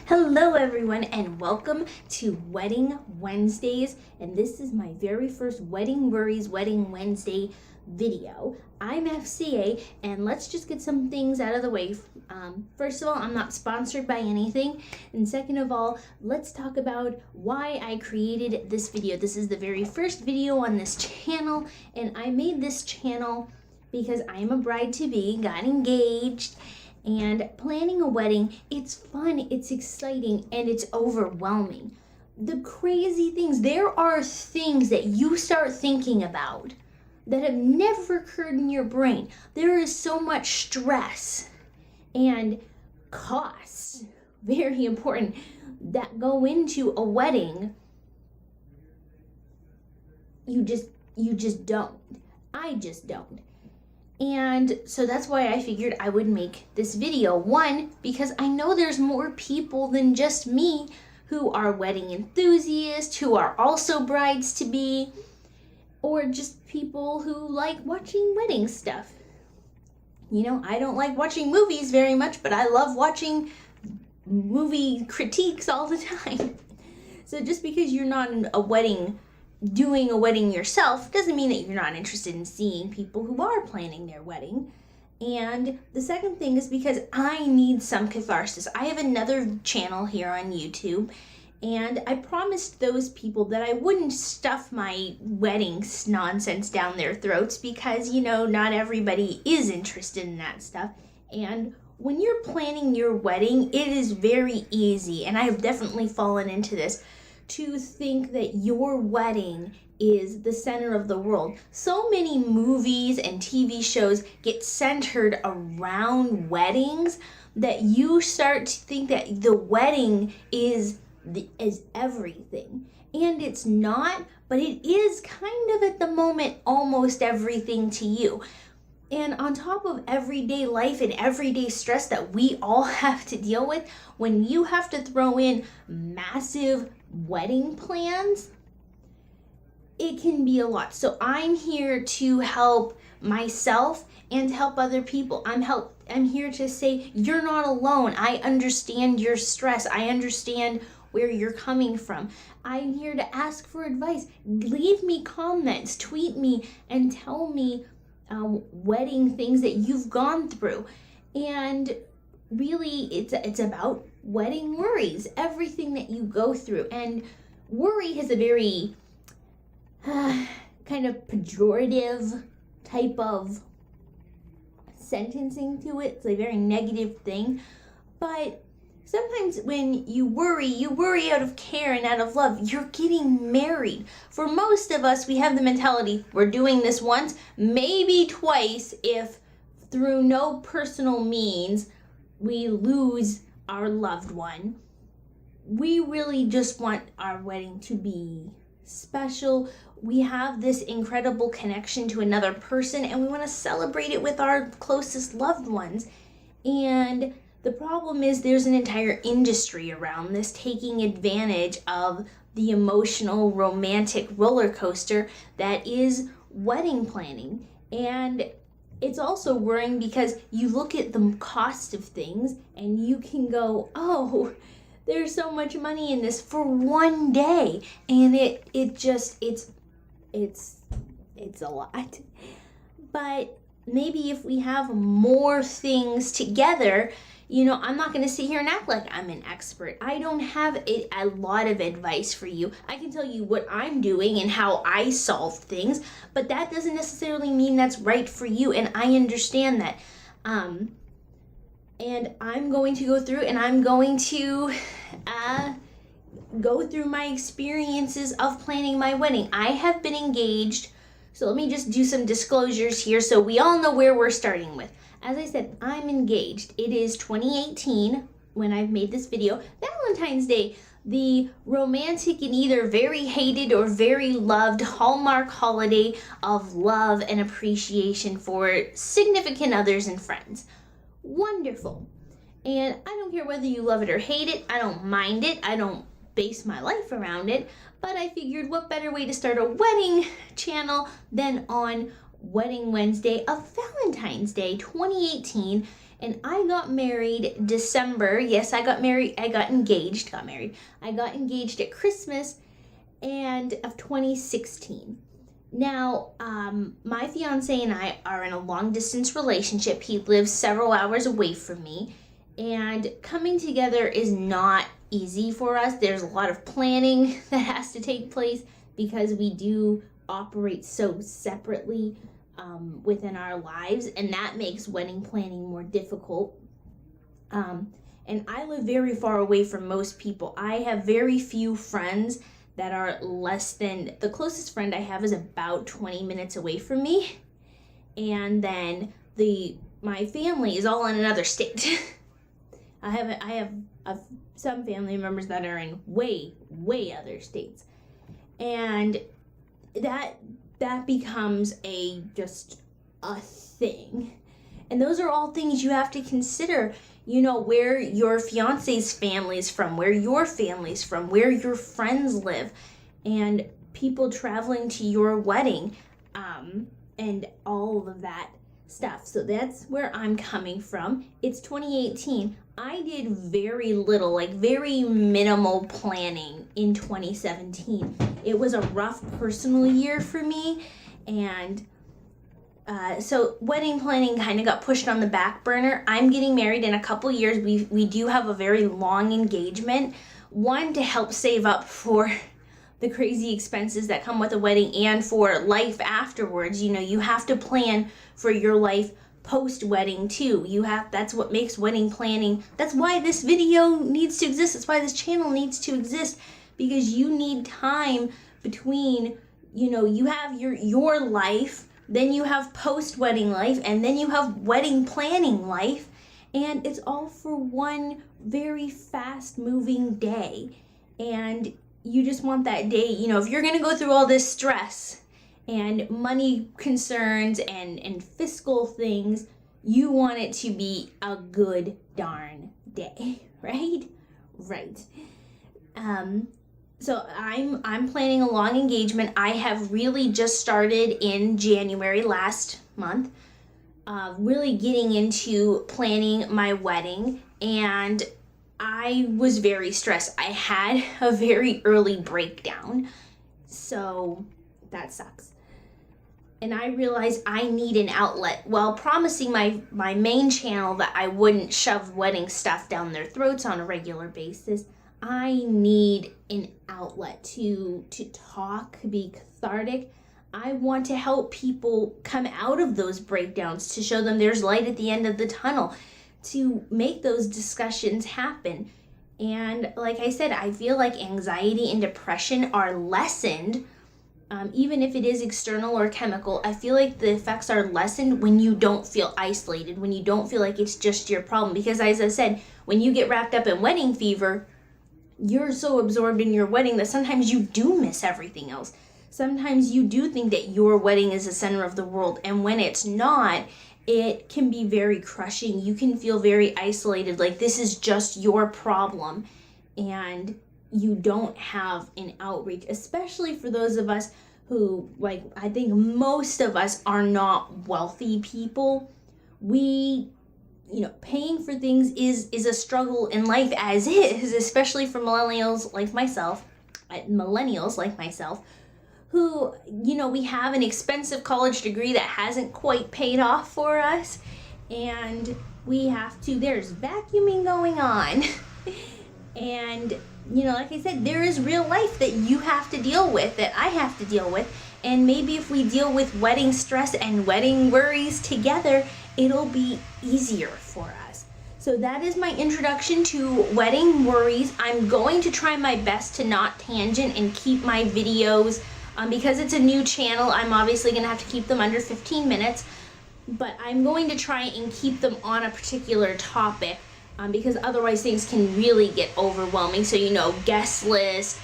Hello everyone and welcome to Wedding Wednesdays, and this is my very first Wedding Worries Wedding Wednesday video. I'm FCA and let's just get some things out of the way. First of all, I'm not sponsored by anything, and second of all, let's talk about why I created this video. This is the very first video on this channel, and I made this channel because I am a bride-to-be, got engaged, and planning a wedding, it's fun, it's exciting, and it's overwhelming. The crazy things, there are things that you start thinking about that have never occurred in your brain. There is so much stress and costs, very important, that go into a wedding. You just don't. I just don't. And so that's why I figured I would make this video. One, because I know there's more people than just me who are wedding enthusiasts, who are also brides-to-be, or just people who like watching wedding stuff. You know, I don't like watching movies very much, but I love watching movie critiques all the time. So just because you're not in a wedding doing a wedding yourself doesn't mean that you're not interested in seeing people who are planning their wedding. And the second thing is because I need some catharsis. I have another channel here on YouTube, and I promised those people that I wouldn't stuff my wedding nonsense down their throats because, you know, not everybody is interested in that stuff. And when you're planning your wedding, it is very easy, and I have definitely fallen into this, to think that your wedding is the center of the world. So many movies and TV shows get centered around weddings that you start to think that the wedding is everything. And it's not, but it is kind of at the moment almost everything to you. And on top of everyday life and everyday stress that we all have to deal with, when you have to throw in massive wedding plans, it can be a lot. So I'm here to help myself and help other people. I'm here to say you're not alone. I understand your stress. I understand where you're coming from. I'm here to ask for advice. Leave me comments, tweet me, and tell me wedding things that you've gone through. And really, it's about wedding worries, everything that you go through. And worry has a very kind of pejorative type of sentencing to it. It's a very negative thing. But sometimes when you worry out of care and out of love. You're getting married. For most of us, we have the mentality, we're doing this once, maybe twice, if through no personal means we lose our loved one. We really just want our wedding to be special. We have this incredible connection to another person, and we want to celebrate it with our closest loved ones. And the problem is there's an entire industry around this taking advantage of the emotional, romantic roller coaster that is wedding planning. And it's also worrying because you look at the cost of things and you can go, oh, there's so much money in this for one day. And it's a lot. But maybe if we have more things together, you know, I'm not going to sit here and act like I'm an expert. I don't have a lot of advice for you. I can tell you what I'm doing and how I solve things, but that doesn't necessarily mean that's right for you, and I understand that. And I'm going to go through, and I'm going to go through my experiences of planning my wedding. I have been engaged, so let me just do some disclosures here so we all know where we're starting with. As I said, I'm engaged. It is 2018 when I've made this video. Valentine's Day, the romantic and either very hated or very loved Hallmark holiday of love and appreciation for significant others and friends. Wonderful. And I don't care whether you love it or hate it. I don't mind it. I don't base my life around it. But I figured what better way to start a wedding channel than on Wedding Wednesday of Valentine's Day 2018. And I got married December. Yes, I got engaged at Christmas of 2016. Now, my fiance and I are in a long distance relationship. He lives several hours away from me, and coming together is not easy for us. There's a lot of planning that has to take place because we do operate so separately within our lives, and that makes wedding planning more difficult. And I live very far away from most people. I have very few friends that are the closest friend I have is about 20 minutes away from me. And then my family is all in another state. I have some family members that are in way other states. And that becomes just a thing. And those are all things you have to consider. Where your fiance's family is from, where your family's from, where your friends live, and people traveling to your wedding, and all of that stuff. So that's where I'm coming from. It's 2018. I did very little, very minimal planning in 2017. It was a rough personal year for me, and so wedding planning kind of got pushed on the back burner. I'm getting married in a couple years. We do have a very long engagement. One, to help save up for the crazy expenses that come with a wedding and for life afterwards. You have to plan for your life post-wedding too. That's what makes wedding planning. That's why this video needs to exist. That's why this channel needs to exist, because you need time between, you have your life, then you have post-wedding life, and then you have wedding planning life, and it's all for one very fast-moving day. And you just want that day, if you're going to go through all this stress and money concerns and fiscal things, you want it to be a good darn day, right? Right. So I'm planning a long engagement. I have really just started in January last month, really getting into planning my wedding, and I was very stressed. I had a very early breakdown, so that sucks. And I realized I need an outlet. While promising my main channel that I wouldn't shove wedding stuff down their throats on a regular basis, I need an outlet to talk, be cathartic. I want to help people come out of those breakdowns, to show them there's light at the end of the tunnel, to make those discussions happen. And like I said, I feel like anxiety and depression are lessened, even if it is external or chemical. I feel like the effects are lessened when you don't feel isolated, when you don't feel like it's just your problem. Because as I said, when you get wrapped up in wedding fever, you're so absorbed in your wedding that sometimes you do miss everything else. Sometimes you do think that your wedding is the center of the world, and when it's not, it can be very crushing. You can feel very isolated, like this is just your problem, and you don't have an outreach, especially for those of us who, I think most of us are not wealthy people. Paying for things is a struggle in life as is, especially for millennials like myself, who, we have an expensive college degree that hasn't quite paid off for us, and there's vacuuming going on. And, like I said, there is real life that you have to deal with, that I have to deal with, and maybe if we deal with wedding stress and wedding worries together, it'll be easier for us. So that is my introduction to wedding worries. I'm going to try my best to not tangent and keep my videos, because it's a new channel, I'm obviously going to have to keep them under 15 minutes, but I'm going to try and keep them on a particular topic, because otherwise things can really get overwhelming. So, guest list,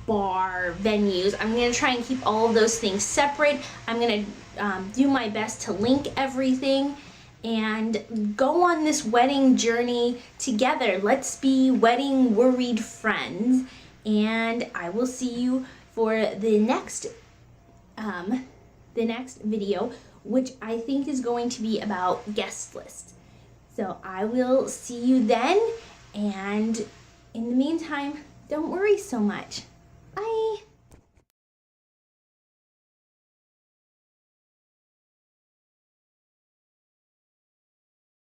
bar, venues, I'm going to try and keep all of those things separate. I'm going to do my best to link everything and go on this wedding journey together. Let's be wedding worried friends, and I will see you for the next video, which I think is going to be about guest lists. So I will see you then, and in the meantime, don't worry so much. Bye.